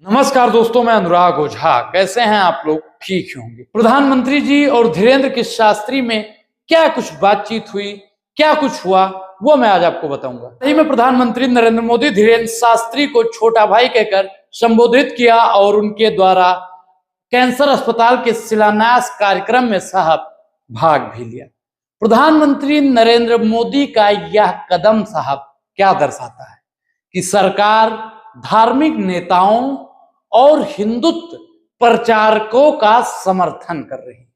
नमस्कार दोस्तों, मैं अनुराग ओझा। कैसे हैं आप लोग? ठीक होंगे। प्रधानमंत्री जी और धीरेंद्र कृष्ण शास्त्री में क्या कुछ बातचीत हुई, क्या कुछ हुआ, वो मैं आज आपको बताऊंगा। सही में प्रधानमंत्री नरेंद्र मोदी धीरेंद्र शास्त्री को छोटा भाई कहकर संबोधित किया और उनके द्वारा कैंसर अस्पताल के शिलान्यास कार्यक्रम में साहब भाग भी लिया। प्रधानमंत्री नरेंद्र मोदी का यह कदम साहब क्या दर्शाता है कि सरकार धार्मिक नेताओं और हिंदुत्व प्रचारकों का समर्थन कर रही है।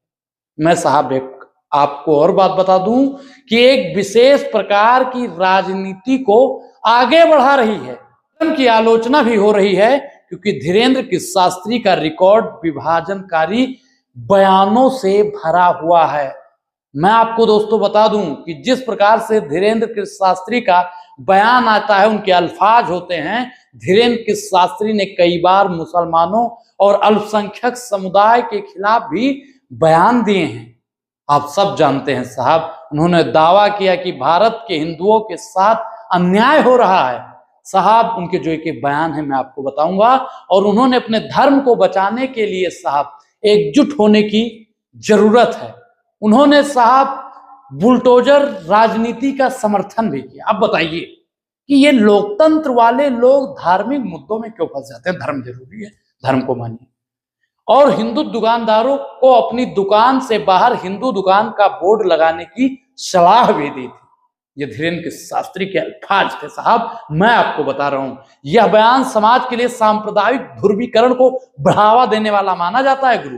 मैं साहब एक आपको और बात बता दूं कि एक विशेष प्रकार की राजनीति को आगे बढ़ा रही है। की आलोचना भी हो रही है क्योंकि धीरेंद्र कृष्ण शास्त्री का रिकॉर्ड विभाजनकारी बयानों से भरा हुआ है। मैं आपको दोस्तों बता दूं कि जिस प्रकार से धीरेंद्र कृष्ण शास्त्री का बयान आता है, उनके अल्फाज होते हैं। धीरेंद्र कृष्ण शास्त्री ने कई बार मुसलमानों और अल्पसंख्यक समुदाय के खिलाफ भी बयान दिए हैं। आप सब जानते हैं साहब, उन्होंने दावा किया कि भारत के हिंदुओं के साथ अन्याय हो रहा है। साहब उनके जो एक बयान है मैं आपको बताऊंगा, और उन्होंने अपने धर्म को बचाने के लिए साहब एकजुट होने की जरूरत है। उन्होंने साहब बुलडोजर राजनीति का समर्थन भी किया। अब बताइए कि ये लोकतंत्र वाले लोग धार्मिक मुद्दों में क्यों फंस जाते हैं? धर्म जरूरी है, धर्म को मानिए। और हिंदू दुकानदारों को अपनी दुकान से बाहर हिंदू दुकान का बोर्ड लगाने की सलाह भी दी थी। ये धीरेंद्र शास्त्री के अल्फाज थे साहब, मैं आपको बता रहा हूं। यह बयान समाज के लिए सांप्रदायिक ध्रुवीकरण को बढ़ावा देने वाला माना जाता है गुरु,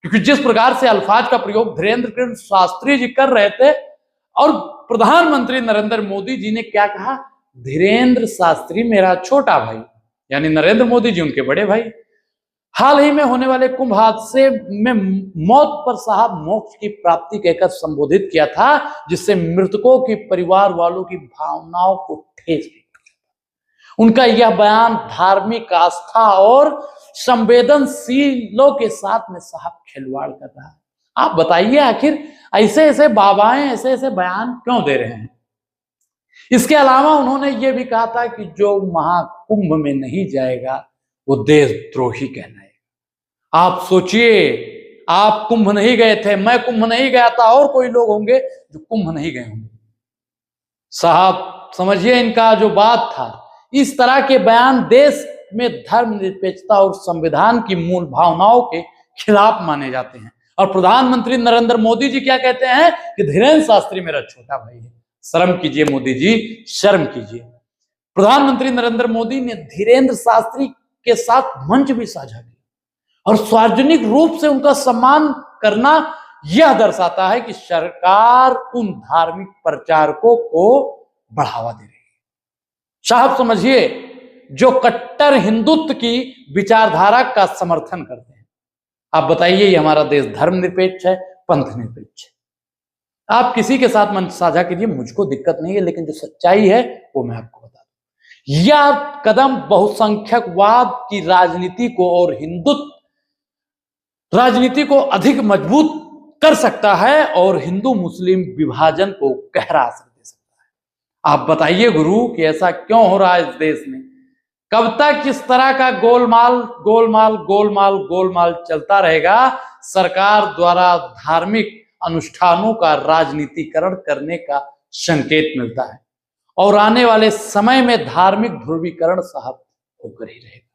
क्योंकि जिस प्रकार से अल्फाज का प्रयोग धीरेंद्र कृष्ण शास्त्री जी कर रहे थे, और प्रधानमंत्री नरेंद्र मोदी जी ने क्या कहा? धीरेंद्र शास्त्री मेरा छोटा भाई, यानी नरेंद्र मोदी जी उनके बड़े भाई। हाल ही में होने वाले कुंभ हादसे में मौत पर साहब मोक्ष की प्राप्ति कहकर संबोधित किया था, जिससे मृतकों के परिवार वालों की भावनाओं को ठेस दी। उनका यह बयान धार्मिक आस्था और संवेदनशीलों के साथ में साहब खिलवाड़ कर रहा है। आप बताइए, आखिर ऐसे ऐसे बाबाएं ऐसे ऐसे बयान क्यों दे रहे हैं? इसके अलावा उन्होंने ये भी कहा था कि जो महाकुंभ में नहीं जाएगा वो देशद्रोही कहलाएगा। आप सोचिए, आप कुंभ नहीं गए थे, मैं कुंभ नहीं गया था, और कोई लोग होंगे जो कुंभ नहीं गए होंगे। साहब समझिए, इनका जो बात था, इस तरह के बयान देश में धर्मनिरपेक्षता और संविधान की मूल भावनाओं के खिलाफ माने जाते हैं। और प्रधानमंत्री नरेंद्र मोदी जी क्या कहते हैं कि धीरेंद्र शास्त्री मेरा छोटा भाई है। शर्म कीजिए मोदी जी, शर्म कीजिए। प्रधानमंत्री नरेंद्र मोदी ने धीरेंद्र शास्त्री के साथ मंच भी साझा किया, और सार्वजनिक रूप से उनका सम्मान करना यह दर्शाता है कि सरकार उन धार्मिक प्रचारकों को बढ़ावा दे रही है। साहब समझिए, जो कट्टर हिंदुत्व की विचारधारा का समर्थन करते हैं। आप बताइए, ये हमारा देश धर्मनिरपेक्ष है, पंथ निरपेक्ष है? आप किसी के साथ मंच साझा कीजिए, मुझको दिक्कत नहीं है, लेकिन जो सच्चाई है वो मैं आपको बता दूं। यह कदम बहुसंख्यकवाद की राजनीति को और हिंदुत्व राजनीति को अधिक मजबूत कर सकता है और हिंदू मुस्लिम विभाजन को गहरा असर दे सकता है। आप बताइए गुरु कि ऐसा क्यों हो रहा है इस देश में? कब तक इस तरह का गोलमाल गोलमाल गोलमाल गोलमाल चलता रहेगा? सरकार द्वारा धार्मिक अनुष्ठानों का राजनीतिकरण करने का संकेत मिलता है, और आने वाले समय में धार्मिक ध्रुवीकरण साहब होकर ही रहेगा,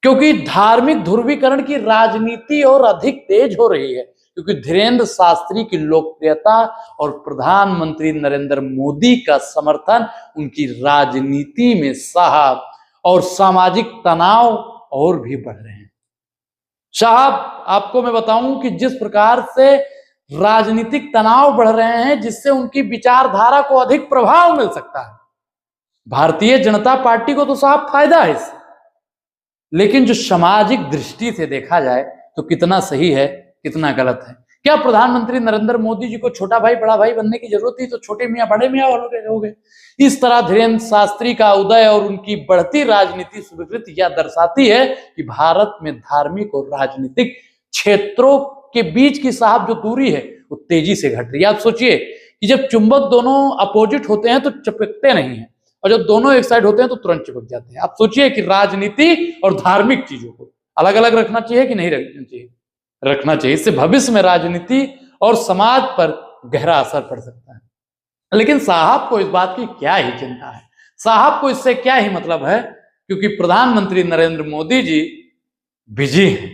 क्योंकि धार्मिक ध्रुवीकरण की राजनीति और अधिक तेज हो रही है, क्योंकि धीरेंद्र शास्त्री की लोकप्रियता और प्रधानमंत्री नरेंद्र मोदी का समर्थन उनकी राजनीति में साहब और सामाजिक तनाव और भी बढ़ रहे हैं। साहब आपको मैं बताऊं कि जिस प्रकार से राजनीतिक तनाव बढ़ रहे हैं, जिससे उनकी विचारधारा को अधिक प्रभाव मिल सकता है। भारतीय जनता पार्टी को तो साहब फायदा है इससे, लेकिन जो सामाजिक दृष्टि से देखा जाए तो कितना सही है, कितना गलत है। क्या प्रधानमंत्री नरेंद्र मोदी जी को छोटा भाई बड़ा भाई बनने की जरूरत थी? तो छोटे मियां बड़े मियां हो गए। इस तरह धीरेंद्र शास्त्री का उदय और उनकी बढ़ती राजनीति स्वीकृति यह दर्शाती है कि भारत में धार्मिक और राजनीतिक क्षेत्रों के बीच की साहब जो दूरी है वो तेजी से घट रही है। आप सोचिए कि जब चुंबक दोनों अपोजिट होते हैं तो चिपकते नहीं है, और जब दोनों एक साइड होते हैं तो तुरंत चिपक जाते हैं। आप सोचिए कि राजनीति और धार्मिक चीजों को अलग अलग रखना चाहिए कि नहीं रखना चाहिए? रखना चाहिए। इससे भविष्य में राजनीति और समाज पर गहरा असर पड़ सकता है। लेकिन साहब को इस बात की क्या ही चिंता है, साहब को इससे क्या ही मतलब है, क्योंकि प्रधानमंत्री नरेंद्र मोदी जी बिजी हैं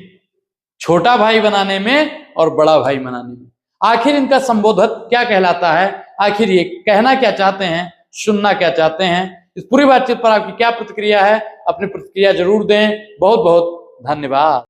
छोटा भाई बनाने में और बड़ा भाई बनाने में। आखिर इनका संबोधन क्या कहलाता है, आखिर ये कहना क्या चाहते हैं, सुनना क्या चाहते हैं? इस पूरी बातचीत पर आपकी क्या प्रतिक्रिया है? अपनी प्रतिक्रिया जरूर दें। बहुत बहुत धन्यवाद।